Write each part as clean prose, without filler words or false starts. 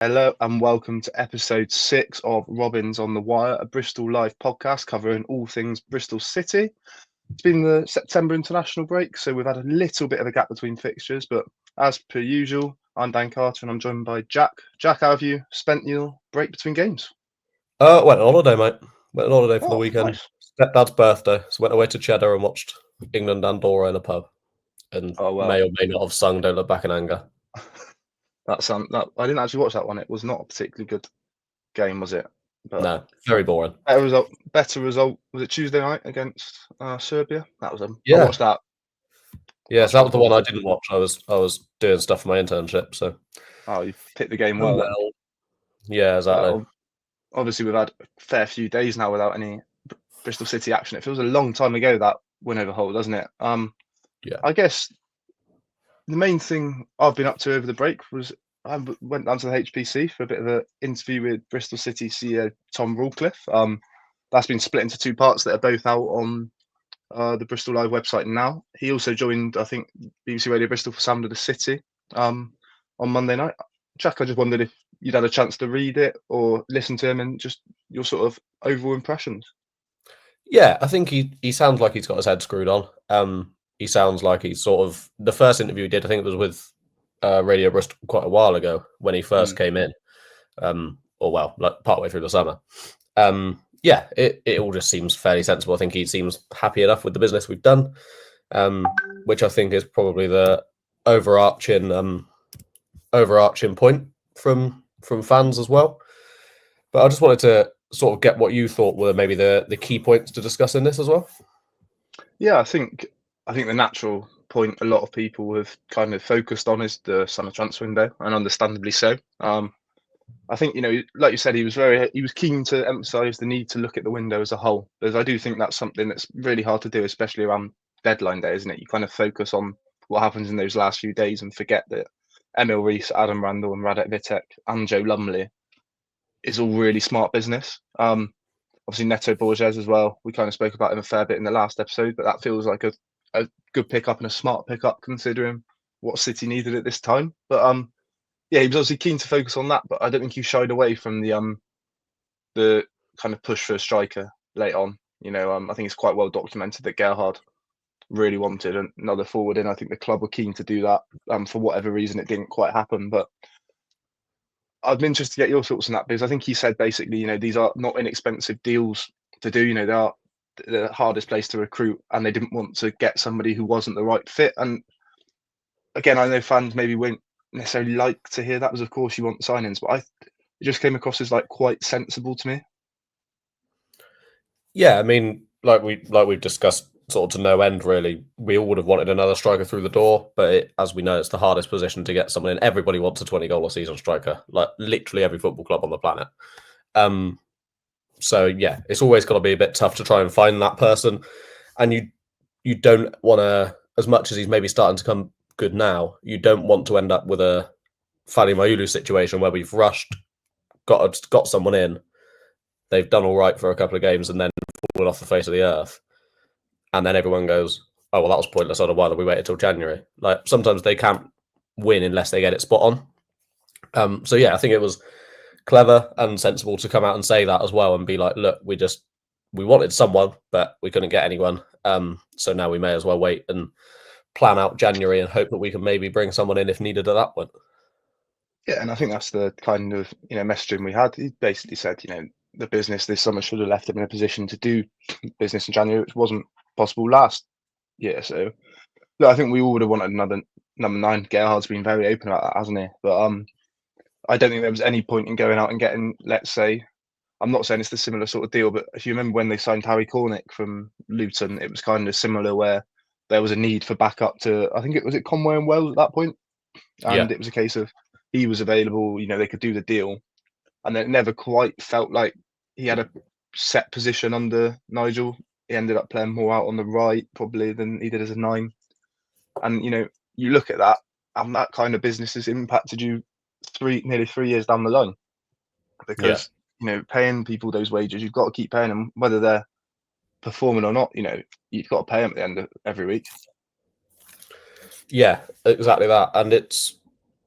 Hello and welcome to episode 6 of Robins on the Wire, a Bristol Live podcast covering all things Bristol City. It's been the September international break, so we've had a little bit of a gap between fixtures, but as per usual, I'm Dan Carter and I'm joined by Jack. Jack, how have you spent your break between games? Went on holiday, mate. Went on holiday for the Oh, weekend. nice. Stepdad's birthday, so went away to Cheddar and watched England Andorra in a pub, and Oh, may well, or may not have sung "Don't Look Back in Anger." that I didn't actually watch that one. It was not a particularly good game, was it? But No, very boring. better result. Was it Tuesday night against Serbia? That was I Yeah, watched that. yeah. Much So that more was the one I positive. didn't watch. I was doing stuff for my internship. So Oh, you picked the game oh well then. well. Yeah, exactly. Well, obviously we've had a fair few days now without any Bristol City action. It feels a long time ago, that win over Hull, doesn't it? Yeah, I guess the main thing I've been up to over the break was I went down to the HPC for a bit of an interview with Bristol City CEO Tom Rawcliffe. That's been split into two parts that are both out on the Bristol Live website now. He also joined, I think, BBC Radio Bristol for Sound of the City um, on Monday night. Jack, I just wondered if you'd had a chance to read it or listen to him and just your sort of overall impressions. yeah. I think he sounds like he's got his head screwed on. He sounds like he's sort of the first interview he did. I think it was with Radio Bristol quite a while ago when he first came in. Or well, like partway through the summer. Yeah, it all just seems fairly sensible. I think he seems happy enough with the business we've done, which I think is probably the overarching point from fans as well. But I just wanted to sort of get what you thought were maybe the key points to discuss in this as well. Yeah, I think the natural point a lot of people have kind of focused on is the summer transfer window, and understandably so. I think, like you said, he was keen to emphasise the need to look at the window as a whole, because I do think that's something that's really hard to do, especially around deadline day, isn't it? You kind of focus on what happens in those last few days and forget that Emil Rees, Adam Randall, and Radek Vitek and Joe Lumley is all really smart business. Obviously Neto Borges as well. We kind of spoke about him a fair bit in the last episode, but that feels like a good pickup and a smart pickup considering what City needed at this time. But yeah, he was obviously keen to focus on that, but I don't think he shied away from the kind of push for a striker late on. I think it's quite well documented that Gerhard really wanted another forward in. I think the club were keen to do that. For whatever reason, it didn't quite happen. But I'd be interested to get your thoughts on that, because I think he said basically, these are not inexpensive deals to do. They are the hardest place to recruit, and they didn't want to get somebody who wasn't the right fit. And again, I know fans maybe won't necessarily like to hear that, because of course you want signings, but it just came across as like quite sensible to me. Yeah, I mean, like we've discussed sort of to no end, really. We all would have wanted another striker through the door, but as we know, it's the hardest position to get someone in. Everybody wants a 20-goal a season striker, like literally every football club on the planet. So yeah, it's always got to be a bit tough to try and find that person, and you don't want to, as much as he's maybe starting to come good now, you don't want to end up with a Fali Mayulu situation where we've rushed, got someone in, they've done all right for a couple of games, and then fallen off the face of the earth. And then everyone goes, "Oh, well, that was pointless. I don't know why we waited till January." Like sometimes they can't win unless they get it spot on. So yeah, I think it was clever and sensible to come out and say that as well, and be like, "Look, we wanted someone, but we couldn't get anyone. So now we may as well wait and plan out January and hope that we can maybe bring someone in if needed at that point." Yeah, and I think that's the kind of messaging we had. He basically said, the business this summer should have left him in a position to do business in January, which wasn't possible last year. So look, I think we all would have wanted another number 9. Gerhard's been very open about that, hasn't he? But I don't think there was any point in going out and getting, let's say, I'm not saying it's the similar sort of deal, but if you remember when they signed Harry Cornick from Luton, it was kind of similar, where there was a need for backup to, I think it was Conway and Wells at that point, and Yeah, it was a case of he was available, they could do the deal, and then it never quite felt like he had a set position under Nigel. He ended up playing more out on the right probably than he did as a 9, and you look at that, and that kind of business has impacted you nearly 3 years down the line, yeah, because paying people those wages, you've got to keep paying them whether they're performing or not. You've got to pay them at the end of every week. yeah, exactly that. And it's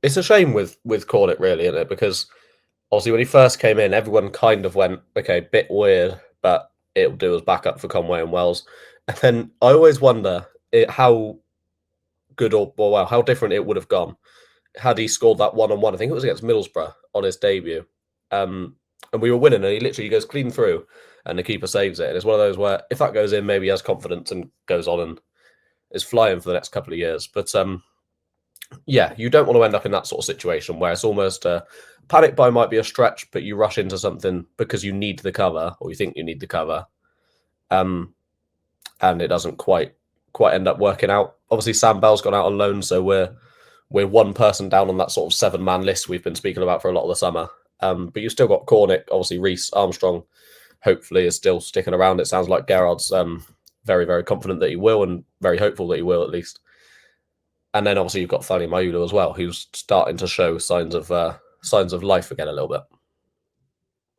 a shame with Cornick, really, isn't it? Because obviously when he first came in, everyone kind of went, okay, bit weird, but it'll do as backup for Conway and Wells. And then I always wonder how good or well, how different it would have gone had he scored that 1-on-1. I think it was against Middlesbrough on his debut. And we were winning, and he literally goes clean through, and the keeper saves it. And it's one of those where if that goes in, maybe he has confidence and goes on and is flying for the next couple of years. But yeah, you don't want to end up in that sort of situation where it's almost panic buy might be a stretch, but you rush into something because you need the cover or you think you need the cover, and it doesn't quite end up working out. Obviously, Sam Bell's gone out on loan, so we're one person down on that sort of 7-man list we've been speaking about for a lot of the summer. But you've still got Cornick, obviously Reece Armstrong. Hopefully, is still sticking around. It sounds like Gerrard's very, very confident that he will, and very hopeful that he will at least. And then obviously you've got Fali Mayulu as well, who's starting to show signs of life again a little bit.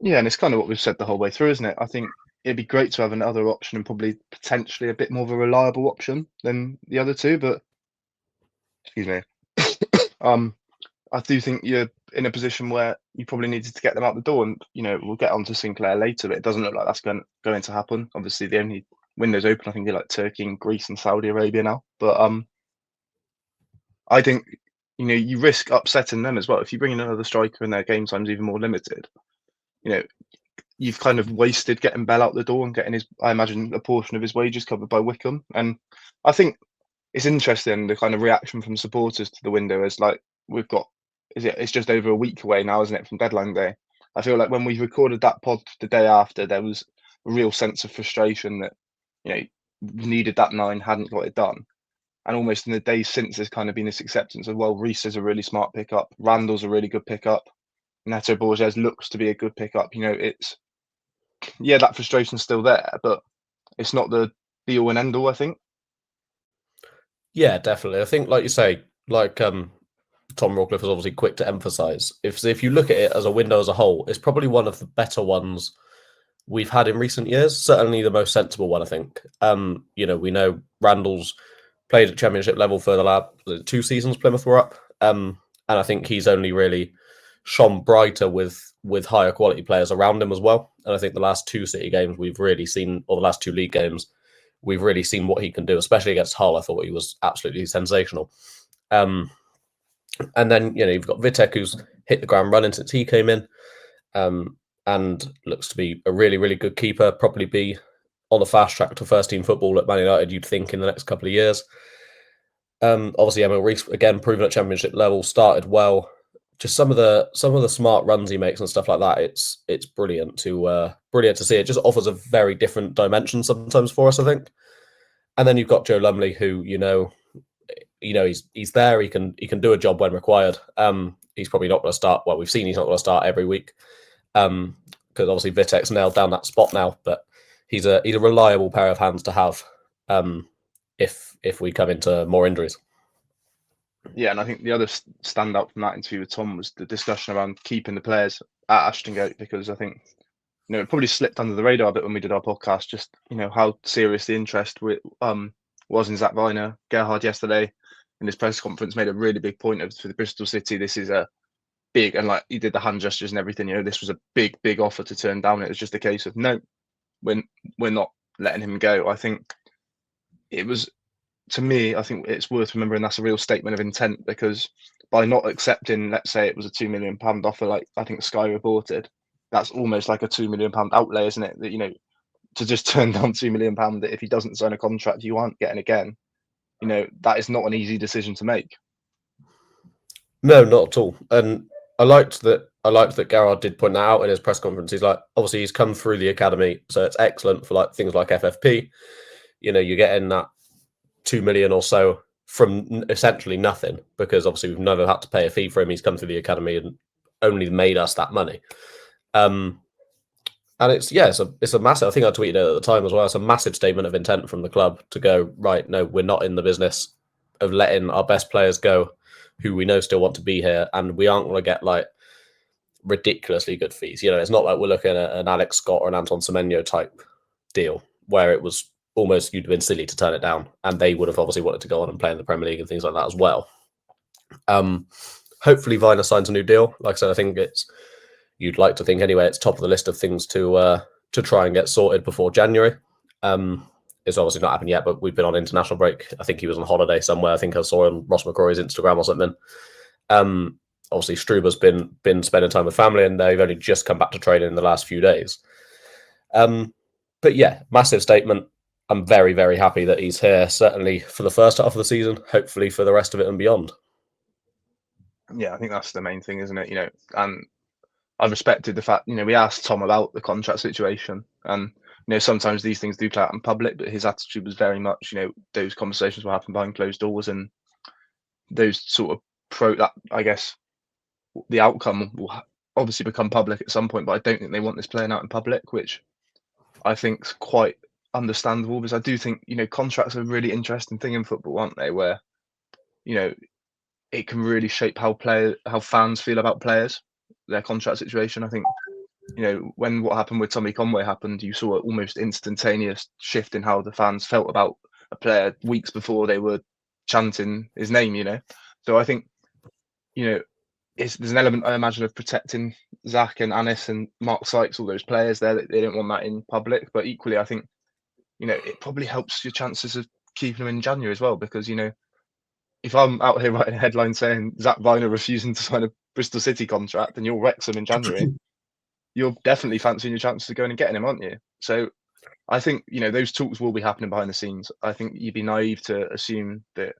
Yeah, and it's kind of what we've said the whole way through, isn't it? I think it'd be great to have another option and probably potentially a bit more of a reliable option than the other two. But excuse me, I do think you're in a position where you probably needed to get them out the door. And we'll get on to Sinclair later, but it doesn't look like that's going to happen. Obviously, the only windows open, I think, they're like Turkey and Greece and Saudi Arabia now. But I think you risk upsetting them as well if you bring in another striker and their game time's even more limited. You've kind of wasted getting Bell out the door and getting I imagine, a portion of his wages covered by Wickham. And I think it's interesting the kind of reaction from supporters to the window is like it's just over a week away now, isn't it, from deadline day? I feel like when we recorded that pod the day after, there was a real sense of frustration that needed that 9, hadn't got it done. And almost in the days since, there's kind of been this acceptance of, well, Reece is a really smart pickup, Randall's a really good pickup, Neto Borges looks to be a good pickup. It's that frustration's still there, but it's not the be all and end all, I think. Yeah, definitely. I think, like you say, like Tom Rawcliffe is obviously quick to emphasise. If you look at it as a window as a whole, it's probably one of the better ones we've had in recent years. Certainly the most sensible one, I think. We know Randall's played at Championship level for the last 2 seasons Plymouth were up, and I think he's only really shone brighter with higher quality players around him as well. And I think the last 2 City games we've really seen, or the last 2 league games, we've really seen what he can do, especially against Hull. I thought he was absolutely sensational. And then, you've got Vitek, who's hit the ground running since he came in, and looks to be a really, really good keeper, probably be on the fast track to first team football at Man United, you'd think, in the next couple of years. Obviously, Emil Reece, again, proven at Championship level, started well. Just some of the smart runs he makes and stuff like that. It's brilliant to see. It just offers a very different dimension sometimes for us, I think. And then you've got Joe Lumley, who he's there. He can do a job when required. He's probably not going to start. Well, we've seen he's not going to start every week because obviously Vitek's nailed down that spot now. But he's a reliable pair of hands to have if we come into more injuries. Yeah, and I think the other standout from that interview with Tom was the discussion around keeping the players at Ashton Gate, because I think it probably slipped under the radar a bit when we did our podcast, just how serious the interest was in Zach Viner. Gerhard yesterday in his press conference made a really big point of, for the Bristol City, this is a big, and like he did the hand gestures and everything, this was a big offer to turn down. It was just a case of no, we're not letting him go. I think it was, to me, I think it's worth remembering that's a real statement of intent, because by not accepting, let's say it was a £2 million offer, like I think Sky reported, that's almost like a £2 million outlay, isn't it? That, to just turn down £2 million, that if he doesn't sign a contract, you aren't getting again. That is not an easy decision to make. No, not at all. And I liked that Gerrard did point that out in his press conference. He's like, obviously he's come through the academy, so it's excellent for like things like FFP. You're getting that 2 million or so from essentially nothing, because obviously we've never had to pay a fee for him. He's come through the academy and only made us that money. And it's a massive, I think I tweeted it at the time as well, it's a massive statement of intent from the club to go, right, no, we're not in the business of letting our best players go who we know still want to be here, and we aren't going to get like ridiculously good fees. It's not like we're looking at an Alex Scott or an Anton Semenyo type deal where it was almost, you'd have been silly to turn it down, and they would have obviously wanted to go on and play in the Premier League and things like that as well. Hopefully Viner signs a new deal. Like I said, I think you'd like to think anyway, it's top of the list of things to try and get sorted before January. It's obviously not happened yet, but we've been on international break. I think he was on holiday somewhere. I think I saw on Ross McCrory's Instagram or something. Obviously, Struber's been spending time with family, and they've only just come back to training in the last few days. But yeah, massive statement. I'm very, very happy that he's here, certainly for the first half of the season, hopefully for the rest of it and beyond. Yeah, I think that's the main thing, isn't it? And I respected the fact, we asked Tom about the contract situation, and sometimes these things do play out in public, but his attitude was very much, those conversations will happen behind closed doors, and those sort of that, I guess, the outcome will obviously become public at some point, but I don't think they want this playing out in public, which I think is quite understandable, because I do think, contracts are a really interesting thing in football, aren't they? Where, it can really shape how fans feel about players, their contract situation. I think, when what happened with Tommy Conway happened, you saw an almost instantaneous shift in how the fans felt about a player weeks before they were chanting his name, So I think, there's an element, I imagine, of protecting Zach and Anis and Mark Sykes, all those players there, that they don't want that in public. But equally, I think, it probably helps your chances of keeping them in January as well, because, if I'm out here writing a headline saying Zach Viner refusing to sign a Bristol City contract and you're Wrexham in January, you're definitely fancying your chances of going and getting him, aren't you? So I think, those talks will be happening behind the scenes. I think you'd be naive to assume that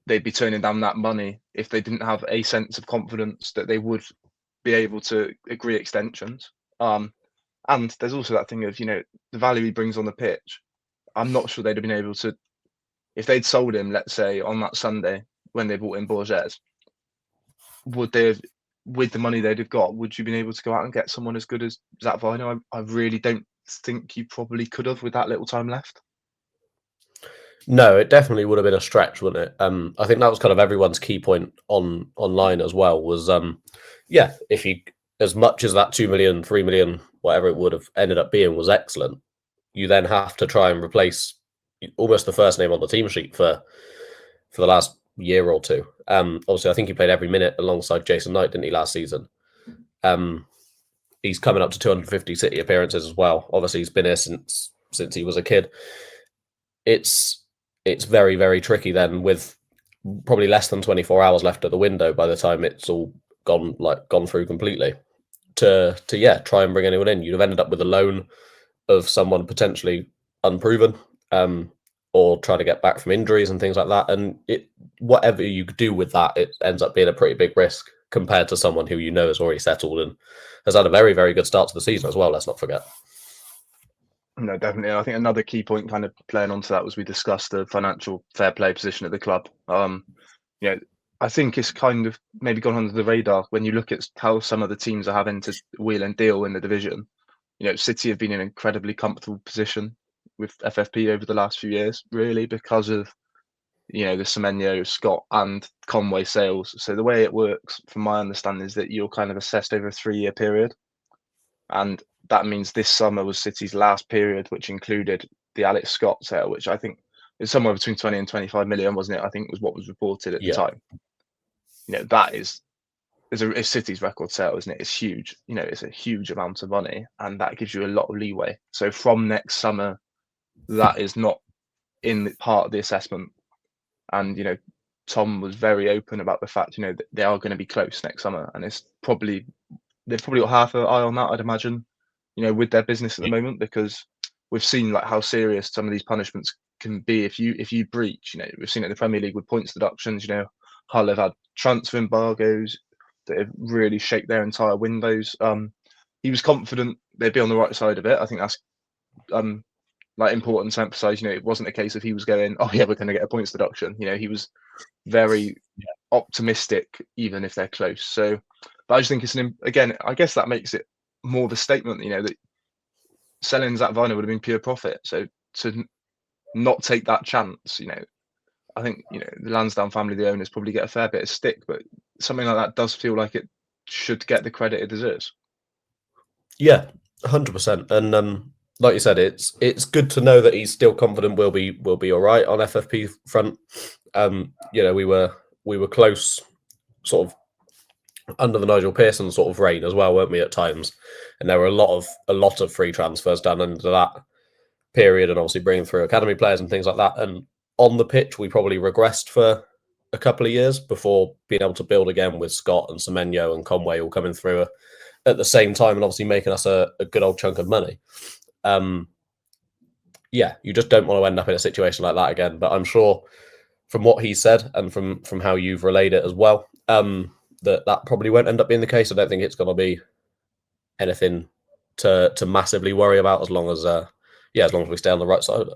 they'd be turning down that money if they didn't have a sense of confidence that they would be able to agree extensions. And there's also that thing of, the value he brings on the pitch. I'm not sure they'd have been able to, if they'd sold him, let's say, on that Sunday when they bought in Borges, would they have, with the money they'd have got, would you have been able to go out and get someone as good as Zach Viner? I really don't think you probably could have with that little time left. No, it definitely would have been a stretch, wouldn't it? I think that was kind of everyone's key point online as well, was, if you, as much as that 2 million, 3 million, whatever it would have ended up being was excellent, you then have to try and replace almost the first name on the team sheet for the last year or two. Obviously, I think he played every minute alongside Jason Knight, didn't he, last season? He's coming up to 250 City appearances as well. Obviously, he's been here since he was a kid. It's very, very tricky then, with probably less than 24 hours left at the window by the time it's all gone through completely, to try and bring anyone in. You'd have ended up with a loan of someone potentially unproven, or try to get back from injuries and things like that. And whatever you do with that, it ends up being a pretty big risk compared to someone who has already settled and has had a very, very good start to the season as well, let's not forget. No, definitely. I think another key point kind of playing onto that was we discussed the financial fair play position of the club. I think it's kind of maybe gone under the radar when you look at how some of the teams are having to wheel and deal in the division. City have been in an incredibly comfortable position with FFP over the last few years, really, because of, the Semenyo, Scott and Conway sales. So the way it works, from my understanding, is that you're kind of assessed over a 3-year period. And that means this summer was City's last period, which included the Alex Scott sale, which I think is somewhere between 20 and 25 million, wasn't it? I think was what was reported at the time. That is it's City's record sale, isn't it? It's huge. It's a huge amount of money, and that gives you a lot of leeway. So from next summer, that is not in part of the assessment. And Tom was very open about the fact that they are going to be close next summer, and they've probably got half an eye on that, I'd imagine, with their business at the moment, because we've seen how serious some of these punishments can be if you breach. We've seen it in the Premier League with points deductions. Hull have had transfer embargoes that have really shaped their entire windows. He was confident they'd be on the right side of it. I think that's important to emphasise. It wasn't a case of he was going, oh yeah, we're going to get a points deduction. He was very optimistic, even if they're close. So, but I just think it's again, I guess that makes it more of a statement, that selling Zach Viner would have been pure profit. So to not take that chance, I think, the Lansdowne family, the owners, probably get a fair bit of stick, but something like that does feel like it should get the credit it deserves. Yeah, 100%. And like you said, it's good to know that he's still confident we'll be all right on FFP front. We were close, sort of under the Nigel Pearson sort of reign as well, weren't we, at times? And there were a lot of free transfers done under that period, and obviously bringing through academy players and things like that. And on the pitch, we probably regressed for a couple of years before being able to build again with Scott and Semenyo and Conway all coming through at the same time, and obviously making us a good old chunk of money. Yeah, you just don't want to end up in a situation like that again. But I'm sure from what he said and from how you've relayed it as well, that probably won't end up being the case. I don't think it's going to be anything to massively worry about as long as as long as we stay on the right side of it.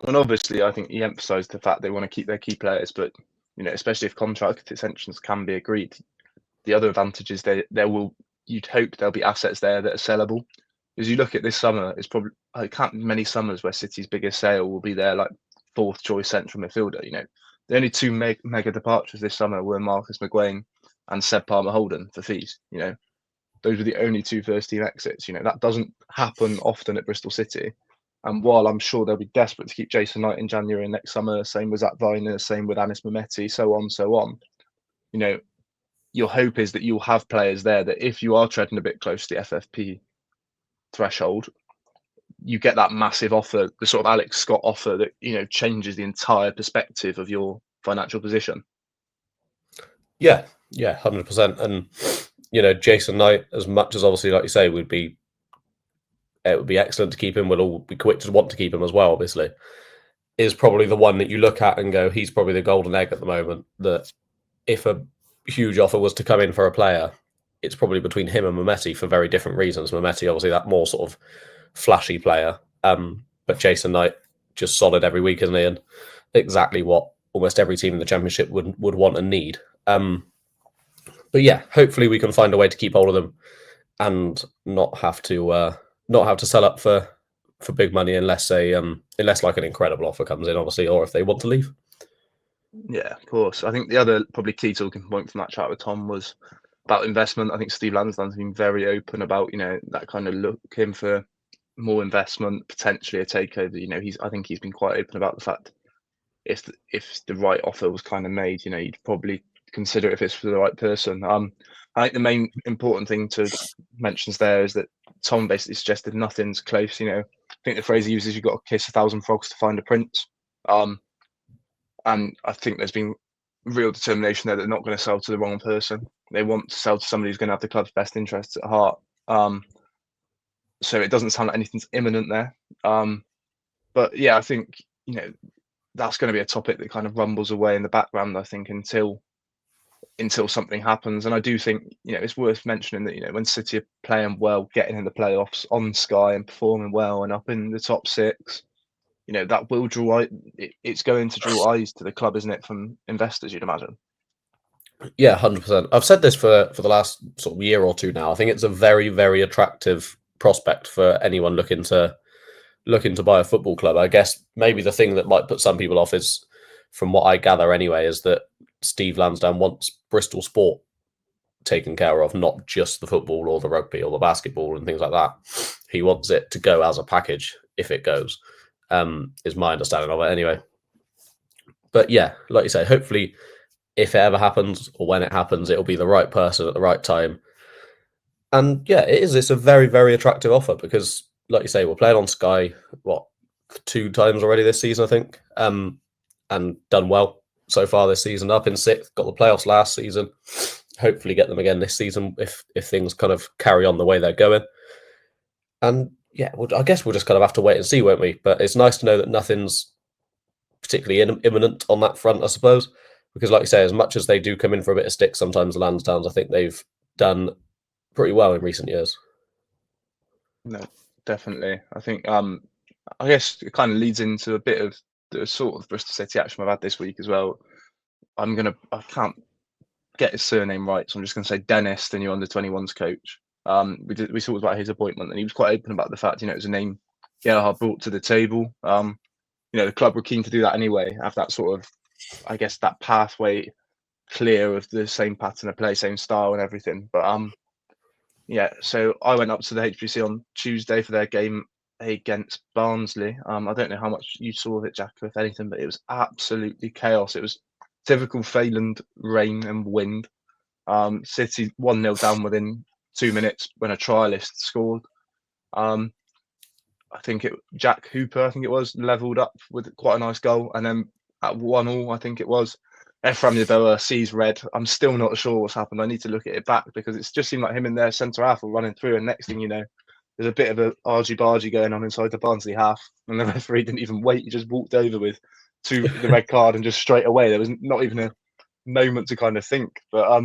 And obviously, I think he emphasised the fact they want to keep their key players, but especially if contract extensions can be agreed, the other advantage is you'd hope there'll be assets there that are sellable. As you look at this summer, it's probably I can't many summers where City's biggest sale will be their like fourth choice central midfielder. The only two mega departures this summer were Marcus McGuane and Seb Palmer Holden for fees. Those were the only two first team exits. That doesn't happen often at Bristol City. And while I'm sure they'll be desperate to keep Jason Knight in January and next summer, same with Zach Viner, same with Anis Mehmeti, so on. Your hope is that you'll have players there that if you are treading a bit close to the FFP threshold, you get that massive offer, the sort of Alex Scott offer that changes the entire perspective of your financial position. Yeah, 100%. And Jason Knight, as much as obviously, like you say, it would be excellent to keep him. We'll all be quick to want to keep him as well. Obviously, is probably the one that you look at and go, he's probably the golden egg at the moment. That if a huge offer was to come in for a player, it's probably between him and Mehmeti for very different reasons. Mehmeti, obviously, that more sort of flashy player, but Jason Knight just solid every week, isn't he? And exactly what almost every team in the Championship would want and need. But yeah, hopefully we can find a way to keep hold of them and not have to sell up for big money unless like an incredible offer comes in, obviously, or if they want to leave. Yeah, of course. I think the other probably key talking point from that chat with Tom was about investment. I think Steve Lansdown's been very open about that kind of looking for more investment, potentially a takeover. I think he's been quite open about the fact if the right offer was kind of made, you'd probably consider it if it's for the right person. I think the main important thing to mention there is that Tom basically suggested nothing's close. I think the phrase he uses, you've got to kiss 1,000 frogs to find a prince. And I think there's been real determination there that they're not going to sell to the wrong person. They want to sell to somebody who's going to have the club's best interests at heart. So it doesn't sound like anything's imminent there. But yeah, I think, that's going to be a topic that kind of rumbles away in the background, I think, until something happens. And I do think, it's worth mentioning that, when City are playing well, getting in the playoffs on Sky and performing well and up in the top six, that will draw, it's going to draw eyes to the club, isn't it, from investors, you'd imagine. Yeah, 100%. I've said this for the last sort of year or two now. I think it's a very, very attractive prospect for anyone looking to buy a football club. I guess maybe the thing that might put some people off is, from what I gather anyway, is that Steve Lansdown wants Bristol Sport taken care of, not just the football or the rugby or the basketball and things like that. He wants it to go as a package if it goes, is my understanding of it anyway. But yeah, like you say, hopefully if it ever happens or when it happens, it'll be the right person at the right time. And yeah, it's a very, very attractive offer because, like you say, we're playing on Sky, 2 times already this season, I think, and done well so far this season. Up in 6th, got the playoffs last season. Hopefully get them again this season if things kind of carry on the way they're going. And yeah, I guess we'll just kind of have to wait and see, won't we? But it's nice to know that nothing's particularly imminent on that front, I suppose, because like you say, as much as they do come in for a bit of stick sometimes, the Lansdowns, I think they've done pretty well in recent years. No, definitely. I think I guess it kind of leads into a bit of the sort of Bristol City action we've had this week as well. I can't get his surname right, so I'm just going to say Dennis, the new under-21s coach. We talked about his appointment, and he was quite open about the fact, it was a name Gerhard brought to the table. The club were keen to do that anyway, have that sort of, I guess, that pathway clear of the same pattern of play, same style and everything. But yeah, so I went up to the HBC on Tuesday for their game against Barnsley. I don't know how much you saw of it, Jack, if anything, but it was absolutely chaos. It was typical Feyland rain and wind. City 1-0 down within 2 minutes when a trialist scored. I think Jack Hooper, I think it was, levelled up with quite a nice goal. And then at 1-1, I think it was, Ephraim Yeboah sees red. I'm still not sure what's happened. I need to look at it back because it's just seemed like him and their centre half were running through. And next thing you know, there's a bit of a argy-bargy going on inside the Barnsley half. And the referee didn't even wait. He just walked over with the red card and just straight away. There was not even a moment to kind of think. But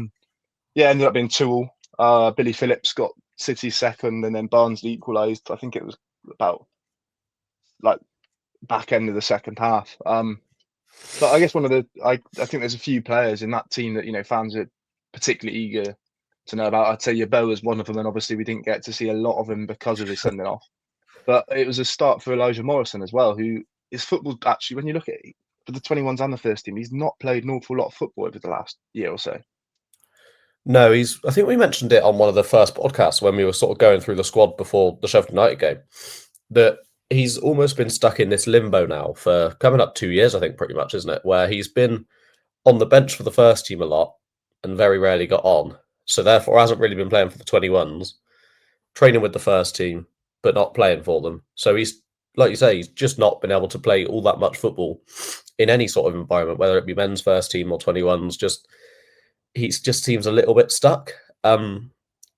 yeah, ended up being 2-2. Billy Phillips got City second and then Barnsley equalised. I think it was about like back end of the second half. But I guess I think there's a few players in that team that fans are particularly eager to know about. I'd say Yeboah was one of them, and obviously we didn't get to see a lot of him because of his sending off. But it was a start for Elijah Morrison as well, who is football actually. When you look at it, for the 21s and the first team, he's not played an awful lot of football over the last year or so. No, I think we mentioned it on one of the first podcasts when we were sort of going through the squad before the Sheffield United game, that he's almost been stuck in this limbo now for coming up 2 years, I think, pretty much, isn't it? Where he's been on the bench for the first team a lot and very rarely got on. So therefore hasn't really been playing for the 21s, training with the first team, but not playing for them. So he's, like you say, he's just not been able to play all that much football in any sort of environment, whether it be men's first team or 21s. He just seems a little bit stuck. And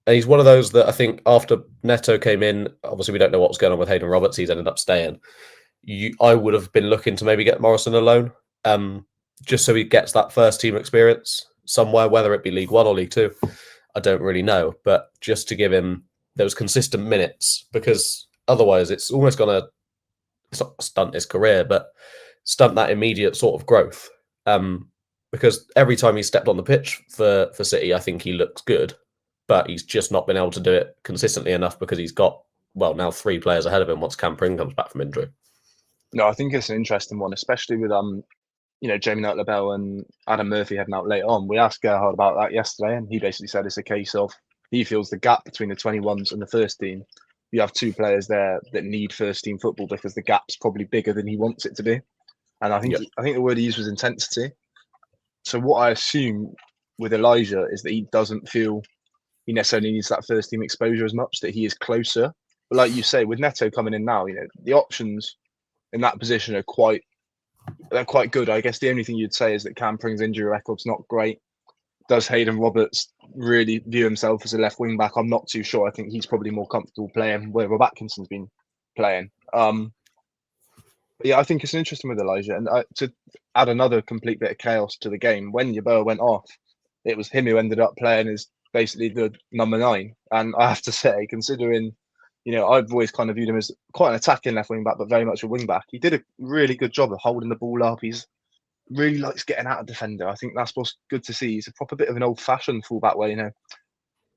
he's one of those that I think after Neto came in, obviously we don't know what's going on with Hayden Roberts. He's ended up staying. I would have been looking to maybe get Morrison alone, just so he gets that first team experience somewhere, whether it be League One or League Two. I don't really know, but just to give him those consistent minutes, because otherwise it's almost going to stunt his career, but stunt that immediate sort of growth. Because every time he stepped on the pitch for City, I think he looks good, but he's just not been able to do it consistently enough because he's got, now 3 players ahead of him once Cam Pring comes back from injury. No, I think it's an interesting one, especially with Jamie Knight-Labelle and Adam Murphy heading out later on. We asked Gerhard about that yesterday, and he basically said it's a case of he feels the gap between the 21s and the first team. You have 2 players there that need first team football because the gap's probably bigger than he wants it to be. And I think the word he used was intensity. So what I assume with Elijah is that he doesn't feel he necessarily needs that first team exposure as much, that he is closer. But like you say, with Neto coming in now, the options in that position are quite good. I guess the only thing you'd say is that Cam Pring's injury record's not great. Does Hayden Roberts really view himself as a left wing back? I'm not too sure. I think he's probably more comfortable playing where Rob Atkinson's been playing. Yeah, I think it's interesting with Elijah. And to add another complete bit of chaos to the game, when Yeboah went off, it was him who ended up playing as basically the number 9. And I have to say, considering, I've always kind of viewed him as quite an attacking left wing back, but very much a wing back. He did a really good job of holding the ball up. He's really likes getting out of defender. I think that's what's good to see. He's a proper bit of an old-fashioned fullback where,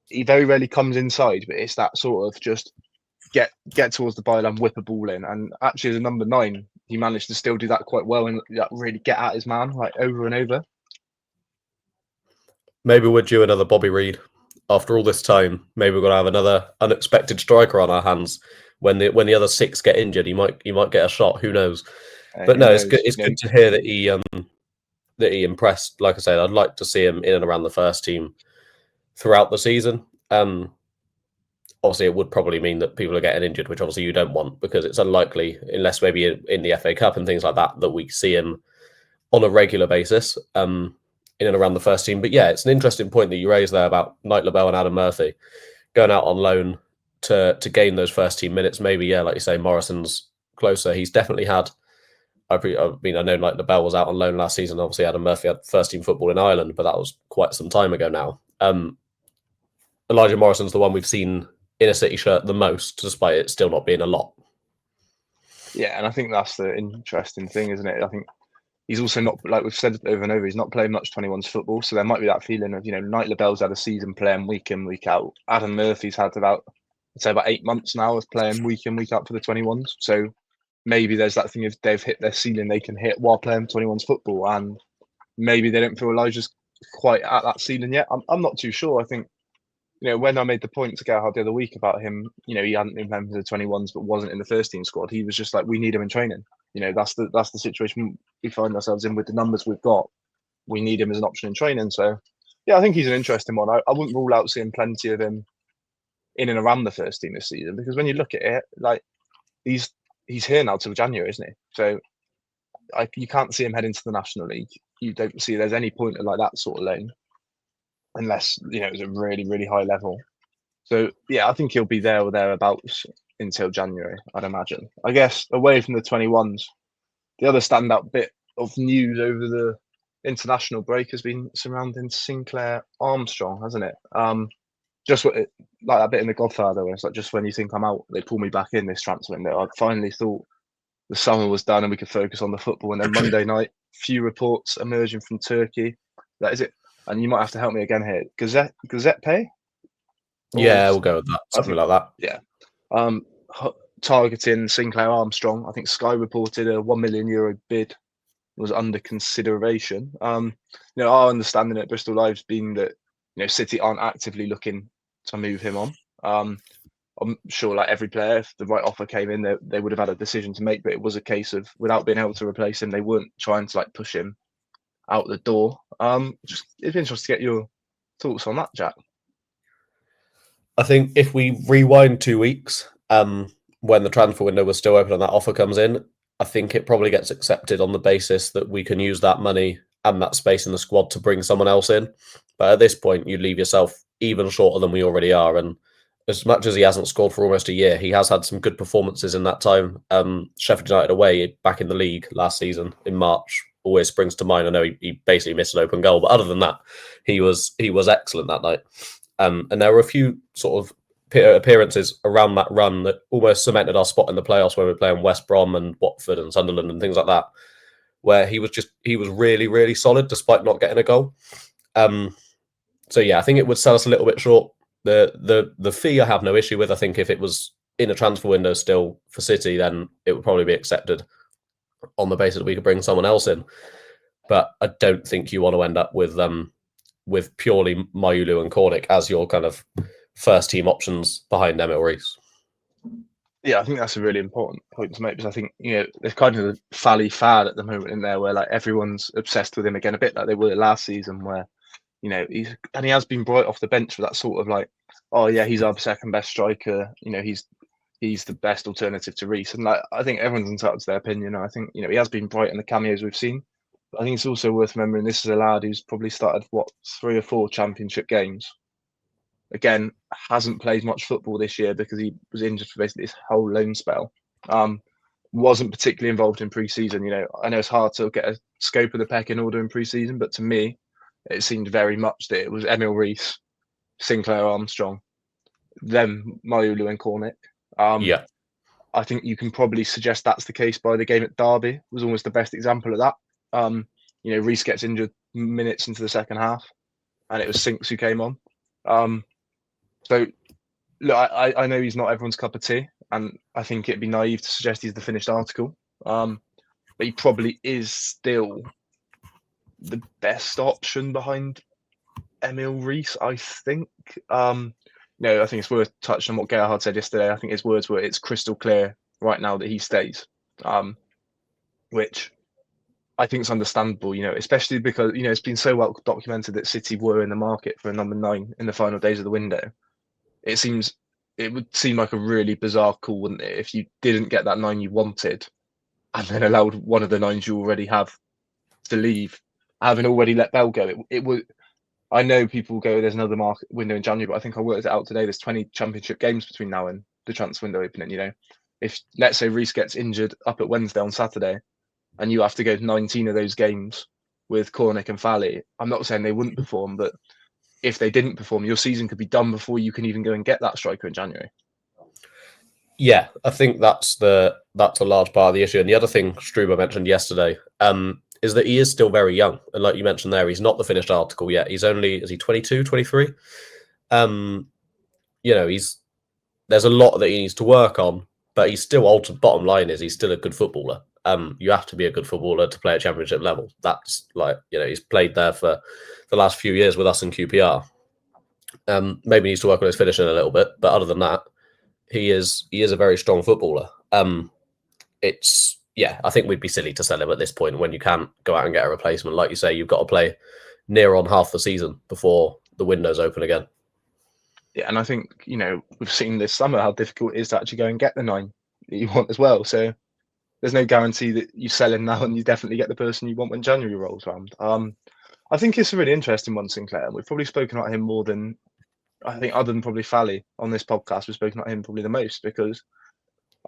he very rarely comes inside, but it's that sort of just get towards the byline, whip a ball in. And actually, as a number 9, he managed to still do that quite well and really get at his man over and over. Maybe we're due another Bobby Reid. After all this time, maybe we're going to have another unexpected striker on our hands. When the other 6 get injured, he might get a shot. Who knows? But no, it's good. It's good to hear that he impressed. Like I said, I'd like to see him in and around the first team throughout the season. Obviously, it would probably mean that people are getting injured, which obviously you don't want, because it's unlikely, unless maybe in the FA Cup and things like that, that we see him on a regular basis in and around the first team. But yeah, it's an interesting point that you raised there about Knight-Labelle and Adam Murphy going out on loan to gain those first team minutes. Maybe, like you say, Morrison's closer. He's definitely had. I know Knight-Labelle was out on loan last season. Obviously, Adam Murphy had first team football in Ireland, but that was quite some time ago now. Elijah Morrison's the one we've seen in a City shirt the most, despite it still not being a lot. Yeah, and I think that's the interesting thing, isn't it? I think he's also not, like we've said over and over, he's not playing much 21s football. So there might be that feeling of, Knight-Labelle's had a season playing week in, week out. Adam Murphy's had about 8 months now of playing week in, week out for the 21s. So maybe there's that thing of they've hit their ceiling they can hit while playing 21s football. And maybe they don't feel Elijah's quite at that ceiling yet. I'm not too sure. I think, when I made the point to Gerhard the other week about him, he hadn't been playing for the 21s but wasn't in the first team squad. He was just like, we need him in training. That's the situation we find ourselves in with the numbers we've got. We need him as an option in training. So Yeah, I think he's an interesting one. I wouldn't rule out seeing plenty of him in and around the first team this season, because when you look at it, like he's here now till January, isn't he? So you can't see him heading to the National League. You don't see there's any point of like that sort of lane, unless it was a really, really high level. So yeah, I think he'll be there or thereabouts until January, I'd imagine. I guess away from the 21s, the other standout bit of news over the international break has been surrounding Sinclair Armstrong, hasn't it? Just like that bit in The Godfather, where it's like, just when you think I'm out, they pull me back in this transfer window. I finally thought the summer was done and we could focus on the football. And then Monday night, few reports emerging from Turkey. That is it. And you might have to help me again here. Gazette pay? Yeah, we'll go with that. Something like that. Yeah. Targeting Sinclair Armstrong. I think Sky reported a €1 million bid was under consideration. Our understanding at Bristol Live's been that City aren't actively looking to move him on. I'm sure, like every player, if the right offer came in, they would have had a decision to make. But it was a case of, without being able to replace him, they weren't trying to like push him out the door. It'd be interesting to get your thoughts on that, Jack. I think if we rewind 2 weeks, when the transfer window was still open and that offer comes in, I think it probably gets accepted on the basis that we can use that money and that space in the squad to bring someone else in. But at this point, you leave yourself even shorter than we already are. And as much as he hasn't scored for almost a year, he has had some good performances in that time. Sheffield United away back in the league last season in March always springs to mind. I know he basically missed an open goal, but other than that, he was excellent that night. And there were a few sort of appearances around that run that almost cemented our spot in the playoffs when we were playing West Brom and Watford and Sunderland and things like that, where he was really, really solid despite not getting a goal. So yeah, I think it would sell us a little bit short. The fee I have no issue with. I think if it was in a transfer window still for City, then it would probably be accepted on the basis that we could bring someone else in. But I don't think you want to end up with purely Mayulu and Cornick as your kind of first team options behind Emil Rees. Yeah, I think that's a really important point to make, because I think there's kind of a Fally fad at the moment in there where like everyone's obsessed with him again, a bit like they were last season, where he has been brought off the bench for that sort of like, oh yeah, he's our second best striker. He's the best alternative to Rees, and like I think everyone's entitled to their opinion. I think he has been bright in the cameos we've seen. But I think it's also worth remembering this is a lad who's probably started 3 or 4 championship games. Again, hasn't played much football this year because he was injured for basically his whole loan spell. Wasn't particularly involved in pre-season. I know it's hard to get a scope of the pecking order in pre-season, but to me, it seemed very much that it was Emil Rees, Sinclair Armstrong, then Mayulu and Cornick. Yeah. I think you can probably suggest that's the case by the game at Derby. Was almost the best example of that. Rees gets injured minutes into the second half, and it was Sinks who came on. So, look, I know he's not everyone's cup of tea, and I think it'd be naive to suggest he's the finished article. But he probably is still the best option behind Emil Rees, I think. I think it's worth touching on what Gerhard said yesterday. I think his words were, it's crystal clear right now that he stays, which I think is understandable, especially because, it's been so well documented that City were in the market for a number 9 in the final days of the window. It would seem like a really bizarre call, wouldn't it, if you didn't get that 9 you wanted and then allowed one of the 9s you already have to leave, having already let Bell go. It would. I know people go, there's another market window in January, but I think I worked it out today. There's 20 championship games between now and the transfer window opening. If, let's say, Rees gets injured up at Wednesday on Saturday, and you have to go to 19 of those games with Cornick and Fally, I'm not saying they wouldn't perform, but if they didn't perform, your season could be done before you can even go and get that striker in January. Yeah, I think that's a large part of the issue. And the other thing Struber mentioned yesterday is that he is still very young. And like you mentioned there, he's not the finished article yet. He's only, is he 22, 23? There's a lot that he needs to work on, but he's still bottom line is he's still a good footballer. You have to be a good footballer to play at championship level. That's like, he's played there for the last few years with us in QPR. Maybe he needs to work on his finishing a little bit, but other than that, he is a very strong footballer. I think we'd be silly to sell him at this point when you can't go out and get a replacement. Like you say, you've got to play near on half the season before the windows open again. Yeah, and I think, we've seen this summer how difficult it is to actually go and get the 9 that you want as well. So there's no guarantee that you sell him now and you definitely get the person you want when January rolls around. I think it's a really interesting one, Sinclair. We've probably spoken about him more than, I think, other than probably Fally on this podcast, we've spoken about him probably the most, because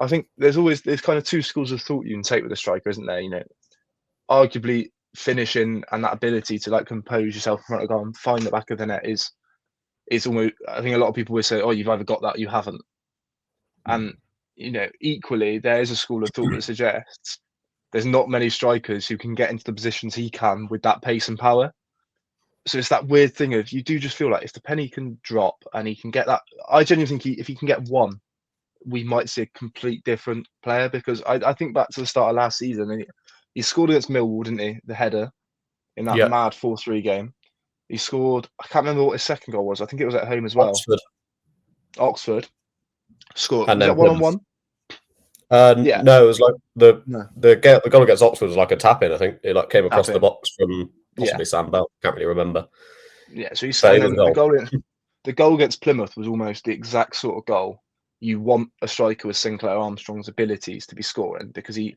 I think there's kind of two schools of thought you can take with a striker, isn't there? Arguably finishing and that ability to compose yourself in front of goal and find the back of the net is almost, I think a lot of people will say, oh, you've either got that or you haven't. And equally, there is a school of thought that suggests there's not many strikers who can get into the positions he can with that pace and power. So it's that weird thing of, you do just feel like if the penny can drop and he can get that, I genuinely think if he can get one, we might see a complete different player, because I think back to the start of last season, and he scored against Millwall, didn't he? The header in that mad 4-3 game. He scored, I can't remember what his second goal was. I think it was at home as well. Oxford. Scored. And was then that 1-on-1? Yeah. No, it was like the goal against Oxford was like a tap in. I think it came across the box from possibly Sam Bell. Can't really remember. Yeah, so the goal against Plymouth was almost the exact sort of goal you want a striker with Sinclair Armstrong's abilities to be scoring, because he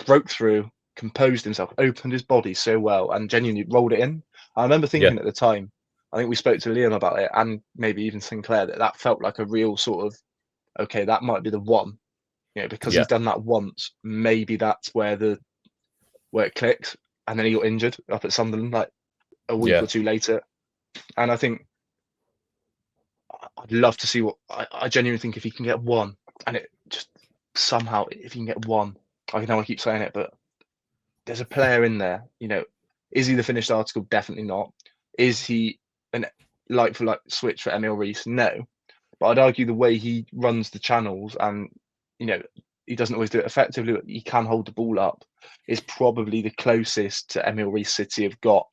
broke through, composed himself, opened his body so well, and genuinely rolled it in. I remember thinking at the time, I think we spoke to Liam about it, and maybe even Sinclair, that felt like a real sort of, okay, that might be the one. Because he's done that once, maybe that's where it clicks. And then he got injured up at Sunderland like a week or two later. And I think I'd love to see what I genuinely think if he can get one, and it just somehow, if he can get one, I know I keep saying it, but there's a player in there. Is he the finished article? Definitely not. Is he an like for like switch for Emil Rees? No. But I'd argue the way he runs the channels, and he doesn't always do it effectively, but he can hold the ball up, is probably the closest to Emil Rees City have got.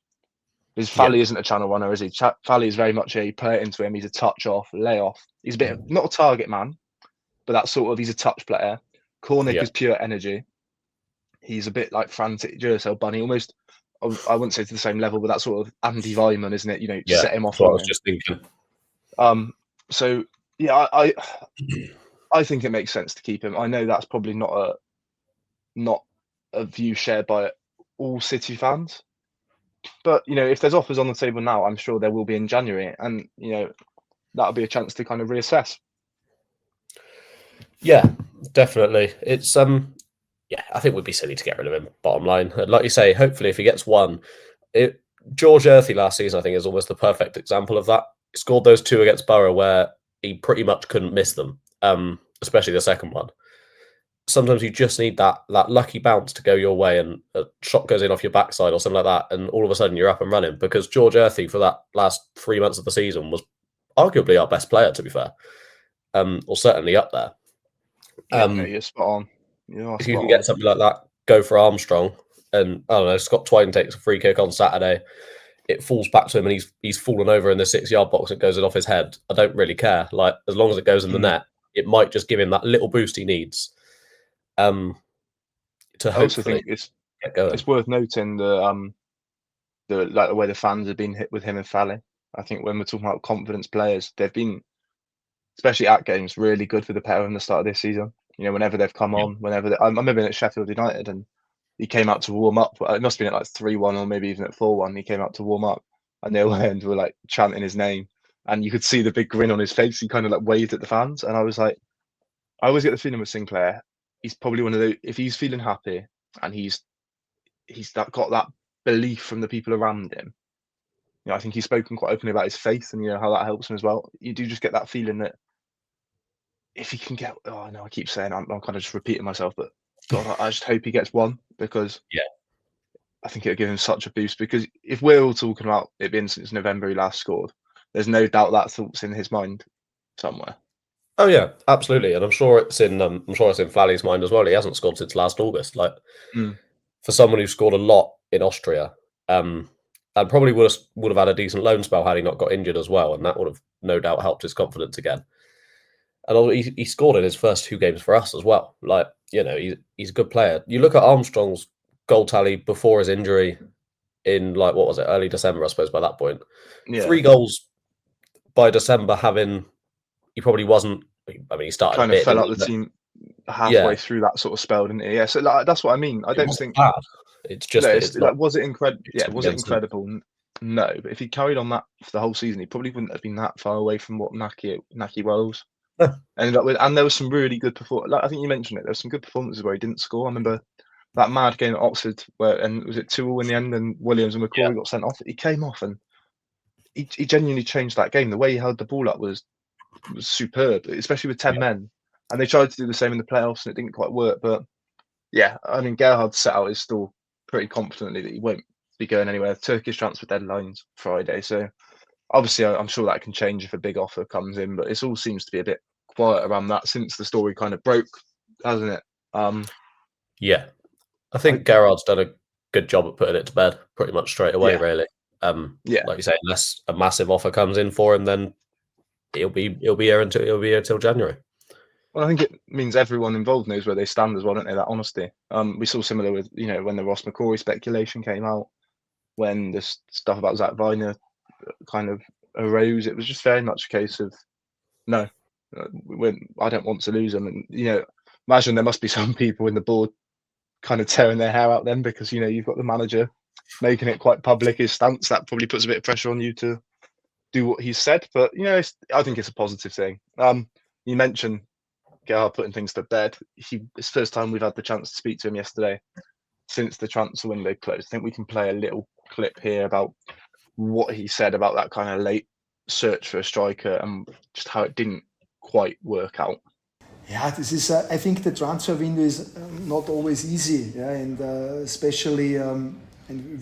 Because Fally isn't a channel runner, is he? Fally is very much a play it into him. He's a touch off, lay off. He's a bit not a target man, but that sort of, he's a touch player. Cornick is pure energy. He's a bit like frantic Duracell bunny, almost. I wouldn't say to the same level, but that sort of Andy Weimann, isn't it? Set him off. That's what I was just thinking. So yeah, I think it makes sense to keep him. I know that's probably not a view shared by all City fans. But if there's offers on the table now, I'm sure there will be in January, and that'll be a chance to kind of reassess. Yeah, definitely. It's I think we'd be silly to get rid of him. Bottom line, like you say, hopefully if he gets one, George Earthy last season, I think, is almost the perfect example of that. He scored those 2 against Borough where he pretty much couldn't miss them, especially the second one. Sometimes you just need that lucky bounce to go your way, and a shot goes in off your backside or something like that, and all of a sudden you're up and running. Because George Earthy, for that last 3 months of the season, was arguably our best player, to be fair, or certainly up there. You're spot on. If you can get something like that, go for Armstrong. And I don't know, Scott Twine takes a free kick on Saturday. It falls back to him, and he's fallen over in the 6-yard box. It goes in off his head. I don't really care. Like, as long as it goes in the net, it might just give him that little boost he needs. To hopefully, I also think it's worth noting the way the fans have been hit with him and Fally. I think when we're talking about confidence players, they've been, especially at games, really good for the pair in the start of this season. Whenever they've come on, I remember being at Sheffield United, and he came out to warm up. It must have been at like 3-1 or maybe even at 4-1. He came out to warm up, and the other end were like chanting his name, and you could see the big grin on his face. He kind of like waved at the fans, and I was like, I always get the feeling with Sinclair, he's probably one of those, if he's feeling happy and he's got that belief from the people around him. I think he's spoken quite openly about his faith and how that helps him as well. You do just get that feeling that if he can get, I know I keep saying I'm kind of just repeating myself, but God, I just hope he gets one, because I think it'll give him such a boost. Because if we're all talking about it being since November he last scored, there's no doubt that thought's in his mind somewhere. Oh yeah, absolutely, and I'm sure it's in Flally's mind as well. He hasn't scored since last August. Like, for someone who scored a lot in Austria, and probably would have had a decent loan spell had he not got injured as well, and that would have no doubt helped his confidence again. And he scored in his first 2 games for us as well. Like, he's a good player. You look at Armstrong's goal tally before his injury, in like, what was it, early December, I suppose, by that point. Yeah, 3 goals by December, he probably wasn't, I mean, he started a kind of bit, fell didn't out he? the But team yeah, halfway through that sort of spell, didn't he? Yeah, so like, that's what I mean. I it don't wasn't think bad. It's just that it's not like was it incredible? Yeah, was it against him. incredible? No, but if he carried on that for the whole season, he probably wouldn't have been that far away from what Naki Wells ended up with. And there was some really good performance. Like, I think you mentioned it. There was some good performances where he didn't score. I remember that mad game at Oxford and was it 2-2 in the end, and Williams and Yeah, McCrory got sent off. He came off and he genuinely changed that game. The way he held the ball up was superb, especially with 10 yeah, men. And they tried to do the same in the playoffs and it didn't quite work. But yeah, I mean, Gerhard's set out is still pretty confidently that he won't be going anywhere. Turkish transfer deadline's Friday. So obviously, I'm sure that can change if a big offer comes in, but it all seems to be a bit quiet around that since the story kind of broke, hasn't it? yeah. I I, think Gerrard's done a good job at putting it to bed pretty much straight away, yeah, really. yeah. Like you say, unless a massive offer comes in for him, then he'll be here until January. Well, I think it means everyone involved knows where they stand as well, don't they? That honesty. We saw similar with when the Ross McCrory speculation came out, when this stuff about Zach Viner kind of arose. It was just very much a case of no, I don't want to lose them, and imagine there must be some people in the board kind of tearing their hair out then because you've got the manager making it quite public his stance. That probably puts a bit of pressure on you to do what he said, but I think it's a positive thing. You mentioned Gerhard putting things to bed. It's the first time we've had the chance to speak to him yesterday since the transfer window closed. I think we can play a little clip here about what he said about that kind of late search for a striker and just how it didn't quite work out. Yeah, this is. I think the transfer window is not always easy, yeah, and especially, and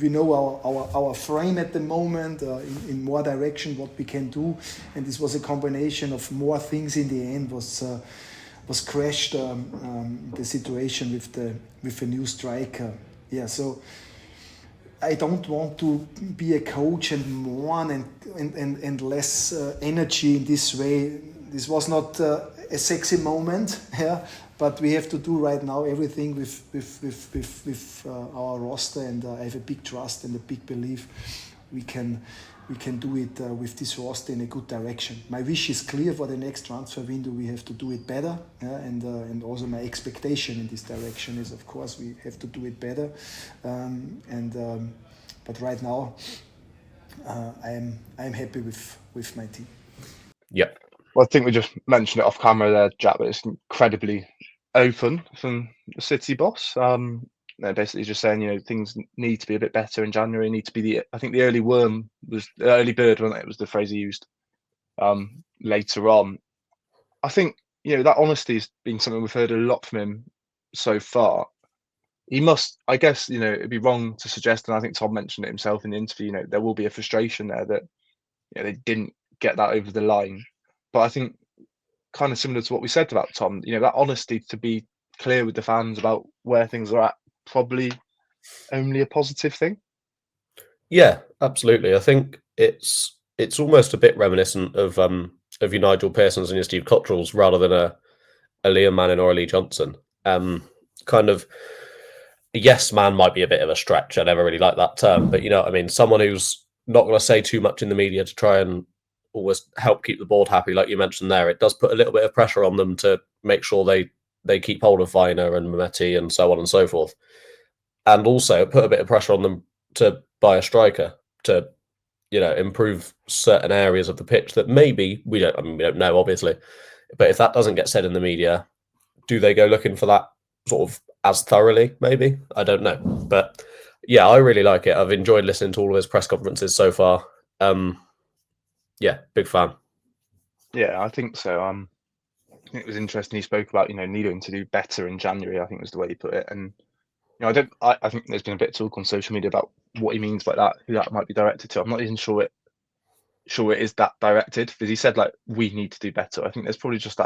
we know our frame at the moment in more direction what we can do, and this was a combination of more things. In the end, was crashed the situation with a new striker. Yeah, so I don't want to be a coach and mourn and less energy in this way. This was not a sexy moment, yeah, but we have to do right now everything with our roster, and I have a big trust and a big belief we can do it with this roster in a good direction. My wish is clear for the next transfer window. We have to do it better, yeah, and also my expectation in this direction is, of course, we have to do it better. But right now, I'm happy with my team. Yep. Well, I think we just mentioned it off camera there, Jack, but it's incredibly open from the City boss. They're basically just saying, things need to be a bit better in January. Need to be I think the early worm was the early bird, wasn't it? It was the phrase he used later on. I think that honesty has been something we've heard a lot from him so far. He must, I guess, it'd be wrong to suggest, and I think Tom mentioned it himself in the interview. There will be a frustration there that they didn't get that over the line. But I think kind of similar to what we said about Tom, that honesty to be clear with the fans about where things are at, probably only a positive thing. Yeah, absolutely. I think it's almost a bit reminiscent of your Nigel Pearsons and your Steve Cottrells rather than a Liam Manning or a Lee Johnson. Kind of yes man might be a bit of a stretch. I never really like that term, but you know what I mean? Someone who's not going to say too much in the media to try and always help keep the board happy, like you mentioned there. It does put a little bit of pressure on them to make sure they keep hold of Viner and Mehmeti and so on and so forth. And also put a bit of pressure on them to buy a striker to, improve certain areas of the pitch that maybe we don't know, obviously. But if that doesn't get said in the media, do they go looking for that sort of as thoroughly? Maybe. I don't know. But yeah, I really like it. I've enjoyed listening to all of his press conferences so far. Yeah, big fan. Yeah, I think so. I think it was interesting. He spoke about needing to do better in January. I think was the way he put it. And I think there's been a bit of talk on social media about what he means by that, who that might be directed to. I'm not even sure it is that directed, because he said we need to do better. I think there's probably just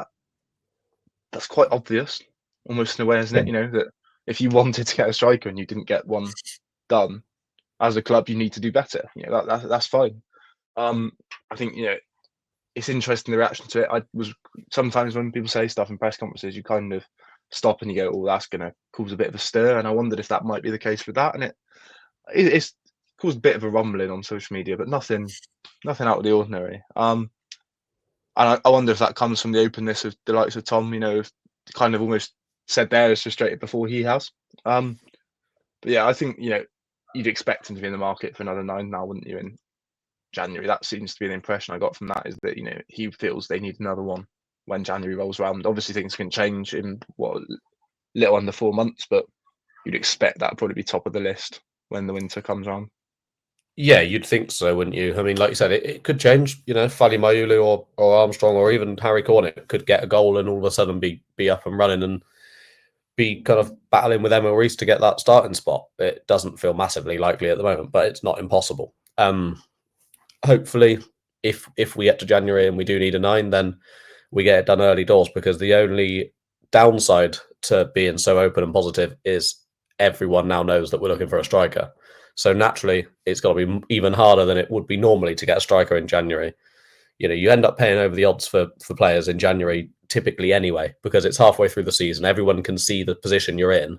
that's quite obvious, almost in a way, isn't it? That if you wanted to get a striker and you didn't get one done, as a club, you need to do better. That's fine. I think it's interesting, the reaction to it. I was sometimes when people say stuff in press conferences, you kind of stop and you go, "Oh, that's going to cause a bit of a stir." And I wondered if that might be the case with that. And it's caused a bit of a rumbling on social media, but nothing out of the ordinary. And I wonder if that comes from the openness of the likes of Tom, have kind of almost said they're as frustrated before he has. But yeah, I think, you'd expect him to be in the market for another 9 now, wouldn't you, in January? That seems to be the impression I got from that, is that, he feels they need another one when January rolls around. Obviously, things can change in, little under 4 months, but you'd expect that probably be top of the list when the winter comes around. Yeah, you'd think so, wouldn't you? I mean, like you said, it could change. Fally Mayulu or Armstrong or even Harry Cornick could get a goal and all of a sudden be up and running and be kind of battling with Emil Reese to get that starting spot. It doesn't feel massively likely at the moment, but it's not impossible. Hopefully, if we get to January and we do need a 9, then we get it done early doors, because the only downside to being so open and positive is everyone now knows that we're looking for a striker. So naturally, it's got to be even harder than it would be normally to get a striker in January. You end up paying over the odds for players in January typically anyway, because it's halfway through the season. Everyone can see the position you're in.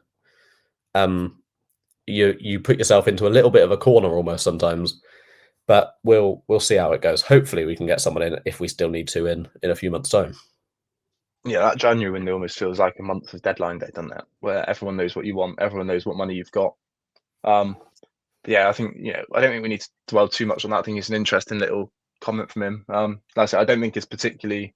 You put yourself into a little bit of a corner almost sometimes, but we'll see how it goes. Hopefully, we can get someone in if we still need to in a few months' time. Yeah, that January window almost feels like a month of deadline day, doesn't it? Where everyone knows what you want, everyone knows what money you've got. Yeah, I think, I don't think we need to dwell too much on that. I think it's an interesting little comment from him. Like I said, I don't think it's particularly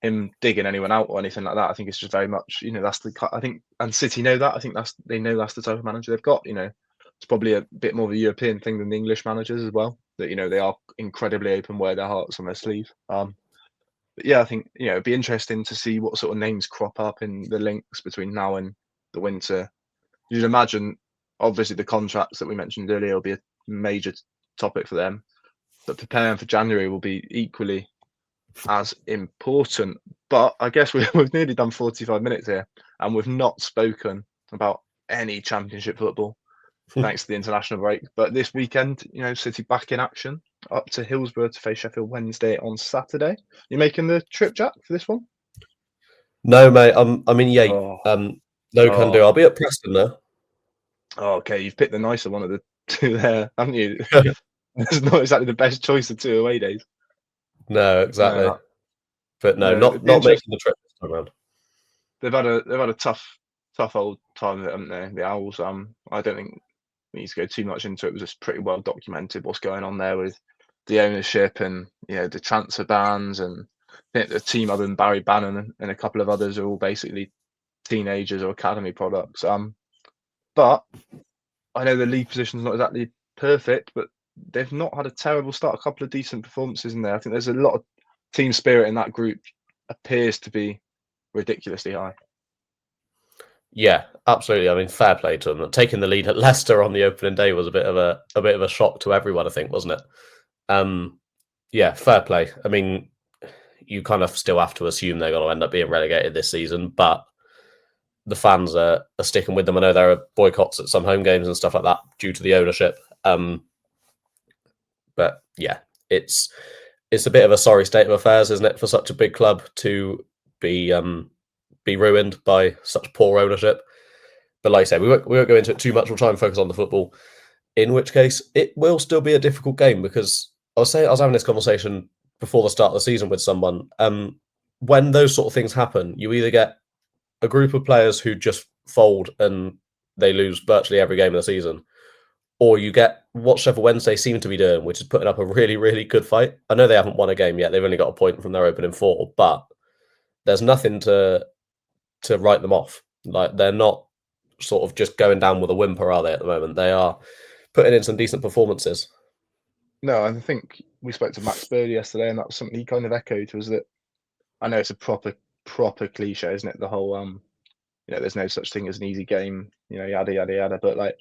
him digging anyone out or anything like that. I think it's just very much, that's I think, and City know that. I think they know that's the type of manager they've got. It's probably a bit more of a European thing than the English managers as well. That they are incredibly open, wear their hearts on their sleeve. But yeah, I think it'd be interesting to see what sort of names crop up in the links between now and the winter. You'd imagine, obviously, the contracts that we mentioned earlier will be a major topic for them, but preparing for January will be equally as important. But I guess we've nearly done 45 minutes here, and we've not spoken about any Championship football, thanks to the international break. But this weekend, City back in action, up to Hillsborough to face Sheffield Wednesday on Saturday. You making the trip, Jack, for this one? No, mate. No can do. I'll be at Preston though. Oh, okay, you've picked the nicer one of the two there, haven't you? It's not exactly the best choice of 2 away days. No, exactly. But no, not making the trip this time around. They've had a tough old time of it, haven't they? The Owls. I don't think we need to go too much into it. It was just pretty well documented what's going on there with the ownership and the transfer bans, and I think the team other than Barry Bannon and a couple of others are all basically teenagers or academy products. But I know the league position's not exactly perfect, but they've not had a terrible start. A couple of decent performances in there. I think there's a lot of team spirit in that group. Appears to be ridiculously high. Yeah, absolutely. I mean, fair play to them. Taking the lead at Leicester on the opening day was a bit of a shock to everyone, I think, wasn't it? Yeah, fair play. I mean, you kind of still have to assume they're going to end up being relegated this season, but the fans are sticking with them. I know there are boycotts at some home games and stuff like that due to the ownership. But yeah, it's a bit of a sorry state of affairs, isn't it, for such a big club to be ruined by such poor ownership. But like I said, we won't go into it too much. We'll try and focus on the football. In which case, it will still be a difficult game, because I was having this conversation before the start of the season with someone. When those sort of things happen, you either get a group of players who just fold and they lose virtually every game of the season, or you get what Sheffield Wednesday seem to be doing, which is putting up a really, really good fight. I know they haven't won a game yet. They've only got a point from their opening 4, but there's nothing to write them off. Like, they're not sort of just going down with a whimper, are they, at the moment? They are putting in some decent performances. No, I think we spoke to Max Bird yesterday, and that was something he kind of echoed, was that, I know it's a proper cliche, isn't it? The whole, there's no such thing as an easy game, yada, yada, yada. But like,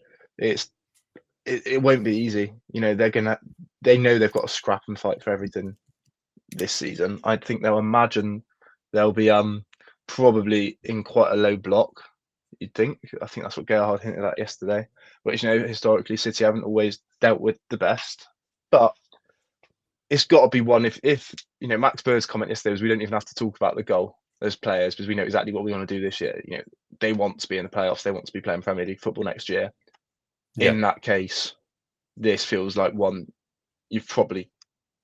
it won't be easy. They know they've got to scrap and fight for everything this season. I think they'll imagine they'll be probably in quite a low block. You'd think. I think that's what Gerhard hinted at yesterday. Which, historically, City haven't always dealt with the best. But it's got to be one. If Max Bird's comment yesterday was, we don't even have to talk about the goal as players, because we know exactly what we want to do this year. They want to be in the playoffs. They want to be playing Premier League football next year. Yeah. In that case, this feels like one you've probably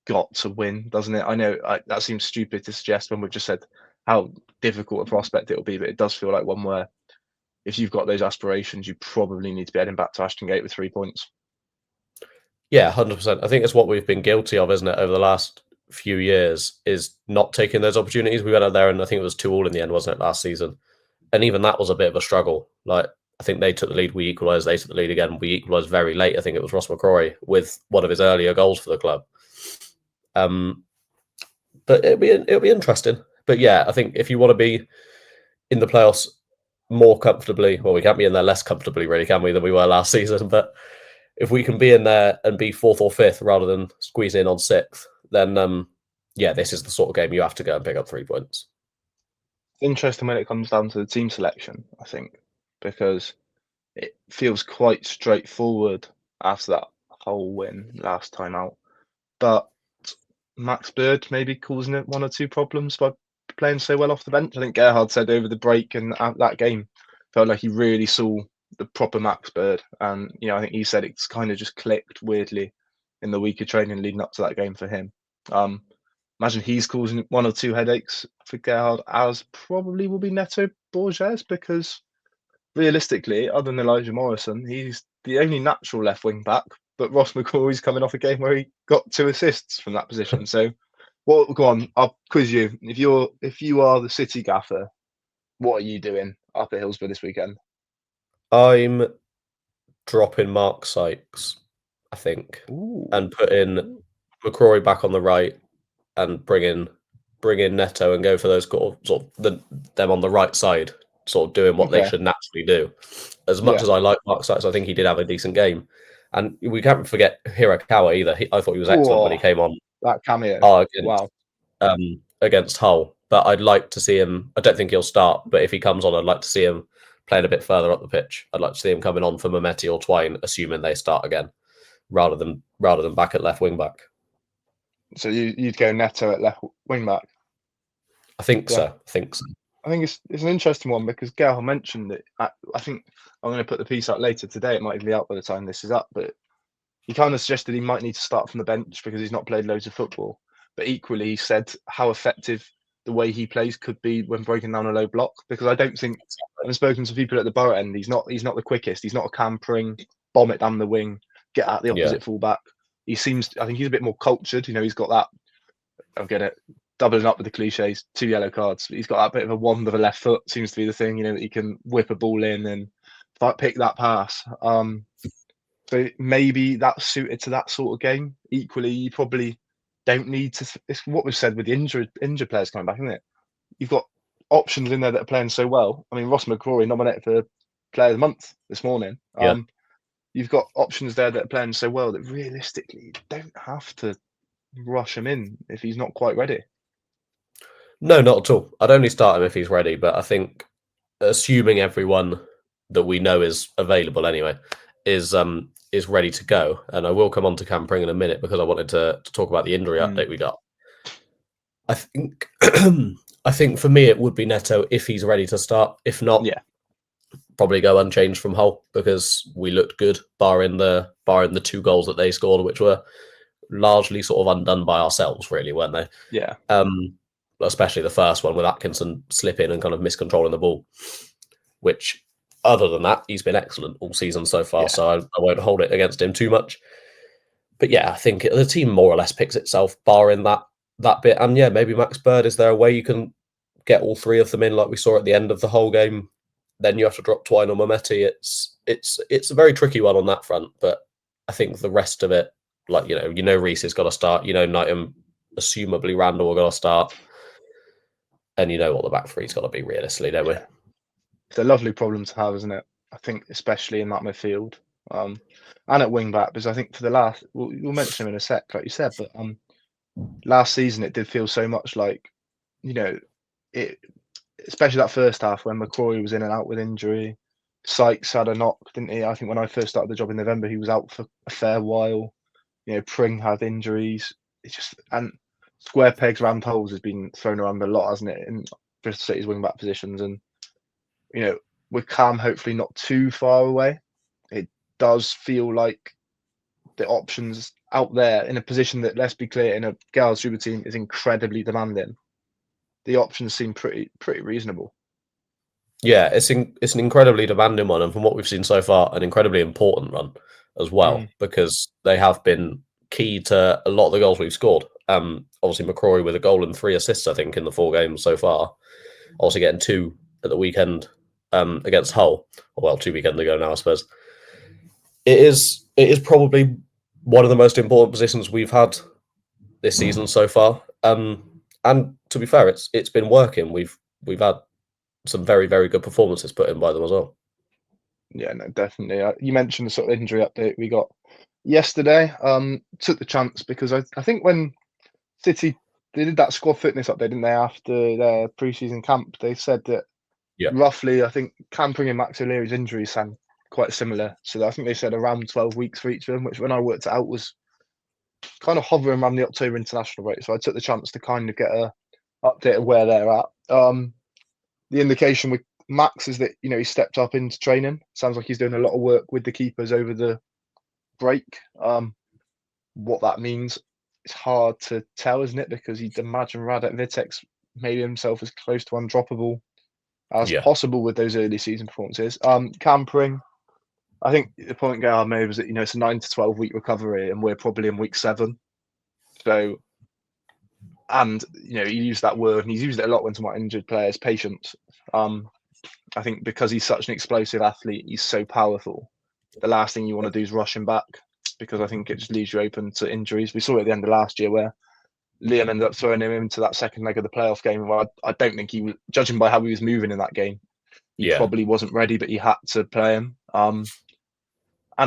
got to win, doesn't it? I know that seems stupid to suggest when we've just said how difficult a prospect it'll be, but it does feel like one where if you've got those aspirations, you probably need to be heading back to Ashton Gate with 3 points. Yeah, 100%. I think it's what we've been guilty of, isn't it, over the last few years, is not taking those opportunities. We went out there and I think it was 2-2 in the end, wasn't it, last season? And even that was a bit of a struggle. Like, I think they took the lead, we equalised, they took the lead again. We equalised very late. I think it was Ross McCrory with one of his earlier goals for the club. But it'll be interesting. But yeah, I think if you want to be in the playoffs more comfortably, well, we can't be in there less comfortably, really, can we, than we were last season? But if we can be in there and be 4th or 5th rather than squeeze in on 6th, then yeah, this is the sort of game you have to go and pick up 3 points. Interesting when it comes down to the team selection, I think, because it feels quite straightforward after that whole win last time out. But Max Bird maybe causing it 1 or 2 problems by playing so well off the bench. I think Gerhard said over the break and that game felt like he really saw the proper Max Bird. And, I think he said it's kind of just clicked weirdly in the week of training leading up to that game for him. Imagine he's causing 1 or 2 headaches for Gerhard, as probably will be Neto Borges, because realistically, other than Elijah Morrison, he's the only natural left wing back. But Ross McCrory's coming off a game where he got 2 assists from that position. So, go on, I'll quiz you. If you are the City gaffer, what are you doing up at Hillsborough this weekend? I'm dropping Mark Sykes, I think, and putting McCrory back on the right and bring in Neto and go for those sort of them on the right side, sort of doing what they should naturally do. As much as I like Mark Sykes, I think he did have a decent game. And we can't forget Hirakawa either. I thought he was excellent when he came on. That cameo. Against Hull. But I'd like to see him. I don't think he'll start, but if he comes on, I'd like to see him playing a bit further up the pitch. I'd like to see him coming on for Mehmeti or Twine, assuming they start again, rather than back at left wing back. So you'd go Neto at left wing back? I think so. I think it's an interesting one because Gail mentioned it. I think I'm going to put the piece out later today. It might even be out by the time this is up, but he kind of suggested he might need to start from the bench because he's not played loads of football. But equally, he said how effective the way he plays could be when breaking down a low block. Because I don't think I've spoken to people at the Borough end. He's not the quickest. He's not a campering, bomb it down the wing, get at the opposite fullback. I think he's a bit more cultured. He's got that. I'll get it. Doubling up with the cliches, 2 yellow cards. But he's got that bit of a wand of a left foot. Seems to be the thing. That he can whip a ball in and pick that pass. So maybe that's suited to that sort of game. Equally, you probably don't need to. It's what we've said with the injured players coming back, isn't it? You've got options in there that are playing so well. I mean, Ross McCrory nominated for Player of the Month this morning. You've got options there that are playing so well that realistically you don't have to rush him in if he's not quite ready. No, not at all. I'd only start him if he's ready, but I think assuming everyone that we know is available anyway is ready to go. And I will come on to Cam Pring in a minute because I wanted to talk about the injury update we got. I think I think for me it would be Neto if he's ready to start. If not, probably go unchanged from Hull because we looked good, barring the 2 goals that they scored, which were largely sort of undone by ourselves, really, weren't they? Yeah. Especially the first one with Atkinson slipping and kind of miscontrolling the ball, which other than that, he's been excellent all season so far. So I won't hold it against him too much. But yeah, I think the team more or less picks itself, barring that bit. And yeah, maybe Max Bird, is there a way you can get all 3 of them in like we saw at the end of the whole game? Then you have to drop Twine or Mehmeti. It's a very tricky one on that front. But I think the rest of it, like, Reece has got to start. Knighton, assumably Randall, will got to start. And you know what the back three's got to be realistically, don't we? It's a lovely problem to have, isn't it? I think especially in that midfield and at wing back, because I think for the last, we'll mention him in a sec, like you said, but last season it did feel so much like, it, especially that first half when McCrory was in and out with injury. Sykes had a knock, didn't he? I think when I first started the job in November, he was out for a fair while. Pring had injuries. It's just, and square pegs round holes has been thrown around a lot, hasn't it, in Bristol City's wing back positions. And with Cam hopefully not too far away, it does feel like the options out there in a position that, let's be clear, in a girls' Super team is incredibly demanding. The options seem pretty reasonable. Yeah, it's an incredibly demanding one, and from what we've seen so far, an incredibly important one as well, because they have been key to a lot of the goals we've scored. Obviously McCrory with a goal and 3 assists, I think, in the 4 games so far. Also getting 2 at the weekend against Hull. Well, 2 weekends ago now, I suppose. It is probably one of the most important positions we've had this season so far. And to be fair, it's been working. We've had some very, very good performances put in by them as well. Yeah, no, definitely. You mentioned the sort of injury update we got yesterday. Took the chance because I think when City they did that squad fitness update, didn't they, after their pre-season camp? They said that roughly, I think Campering and Max O'Leary's injuries sound quite similar. So I think they said around 12 weeks for each of them, which when I worked it out was kind of hovering around the October international break. So I took the chance to kind of get a update of where they're at. The indication with Max is that, you know, he stepped up into training. Sounds like he's doing a lot of work with the keepers over the break. What that means, it's hard to tell, isn't it? Because you'd imagine Radek Vitek's made himself as close to undroppable as possible with those early season performances. Campering, I think the point Gail made was that, you know, it's a 9 to 12 week recovery, and we're probably in week 7. So, and you know, he used that word, and he's used it a lot when talking about injured players, patience. I think because he's such an explosive athlete, he's so powerful. The last thing you want to do is rush him back, because I think it just leaves you open to injuries. We saw it at the end of last year where Liam ended up throwing him into that second leg of the playoff game. Well, I don't think he was, judging by how he was moving in that game, he probably wasn't ready, but he had to play him. And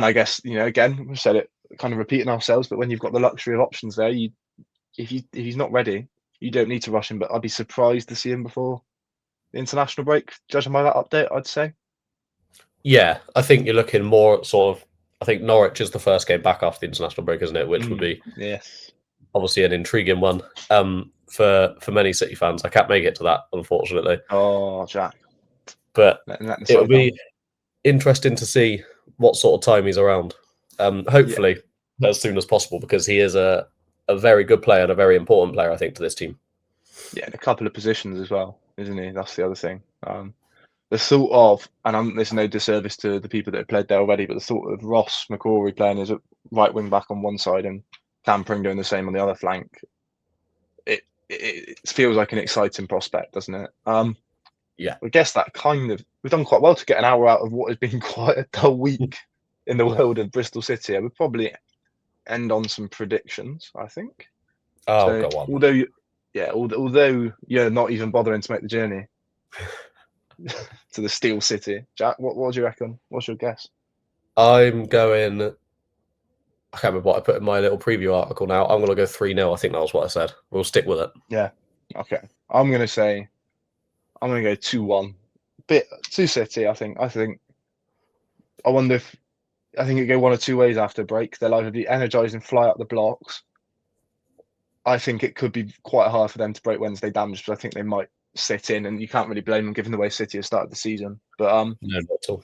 I guess, you know, again, we've said it, kind of repeating ourselves, but when you've got the luxury of options there, if he's not ready, you don't need to rush him. But I'd be surprised to see him before the international break, judging by that update, I'd say. Yeah, I think you're looking more at sort of, I think Norwich is the first game back after the international break, isn't it? Which would be obviously an intriguing one for many City fans. I can't make it to that, unfortunately. Oh, Jack. But it'll be interesting to see what sort of time he's around. Hopefully as soon as possible, because he is a very good player and a very important player, I think, to this team. Yeah, in a couple of positions as well, isn't he? That's the other thing. The thought of, and there's no disservice to the people that have played there already, but the thought of Ross McCrory playing as a right wing back on one side and Campering doing the same on the other flank, it feels like an exciting prospect, doesn't it? Yeah. I guess that we've done quite well to get an hour out of what has been quite a dull week in the world of Bristol City. I would probably end on some predictions, I think. Oh, so, go on. Although you're not even bothering to make the journey to the Steel City, Jack, what do you reckon? What's your guess? I'm going. I can't remember what I put in my little preview article now. I'm going to go 3-0. I think that was what I said. We'll stick with it. Yeah. Okay. I'm going to go 2-1. Bit to City, I think. I wonder if I think it go one or two ways after break. They'll either be energised and fly up the blocks. I think it could be quite hard for them to break Wednesday down, just because I think they might sit in, and you can't really blame them given the way City have started the season. But no, not at all.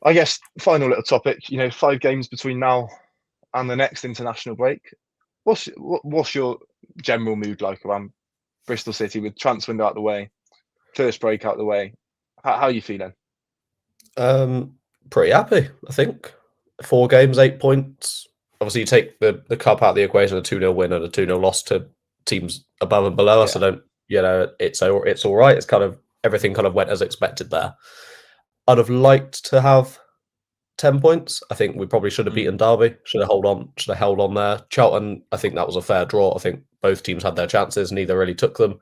I guess final little topic. You know, 5 games between now and the next international break. What's your general mood like around Bristol City with transfer window out the way, first break out the way? How are you feeling? Pretty happy, I think. 4 games, 8 points. Obviously, you take the cup out of the equation, a 2-0 win and a 2-0 loss to teams above and below us. I don't, it's all right. It's kind of everything kind of went as expected there. I'd have liked to have 10 points. I think we probably should have beaten Derby. Should have held on there. Charlton, I think that was a fair draw. I think both teams had their chances. Neither really took them,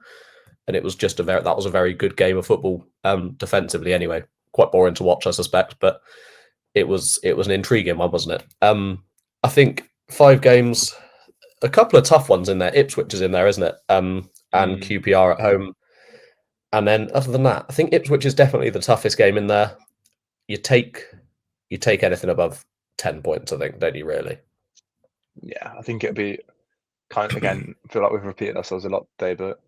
and it was just that was a very good game of football. Defensively, anyway, quite boring to watch, I suspect, but it was an intriguing one, wasn't it? I think 5 games, a couple of tough ones in there. Ipswich is in there, isn't it? And QPR at home. And then other than that, I think Ipswich is definitely the toughest game in there. You take anything above 10 points, I think, don't you, really? Yeah, I think it'd be kind of, again, I feel like we've repeated ourselves a lot today, but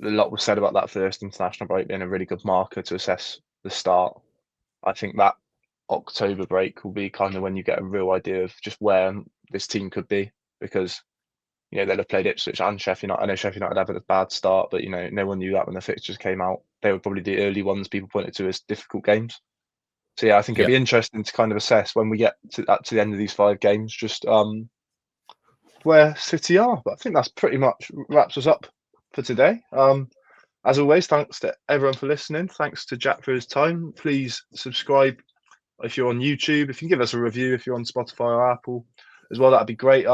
a lot was said about that first international break being a really good marker to assess the start. I think that October break will be kind of when you get a real idea of just where this team could be, because they'll have played Ipswich and Sheffield United. I know Sheffield United had a bad start, but no one knew that when the fixtures came out. They were probably the early ones people pointed to as difficult games. So yeah, I think it'd be interesting to kind of assess when we get to the end of these 5 games, just where City are. But I think that's pretty much wraps us up for today. As always, thanks to everyone for listening. Thanks to Jack for his time. Please subscribe if you're on YouTube. If you can give us a review if you're on Spotify or Apple as well, that'd be great.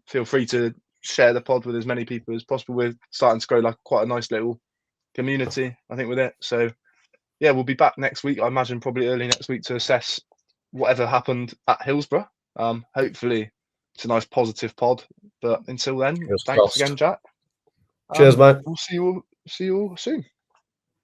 Feel free to share the pod with as many people as possible. We're starting to grow like quite a nice little community, I think, with it. So yeah, we'll be back next week. I imagine probably early next week to assess whatever happened at Hillsborough. Hopefully it's a nice positive pod. But until then, thanks again, Jack. Cheers, mate. We'll see you all soon.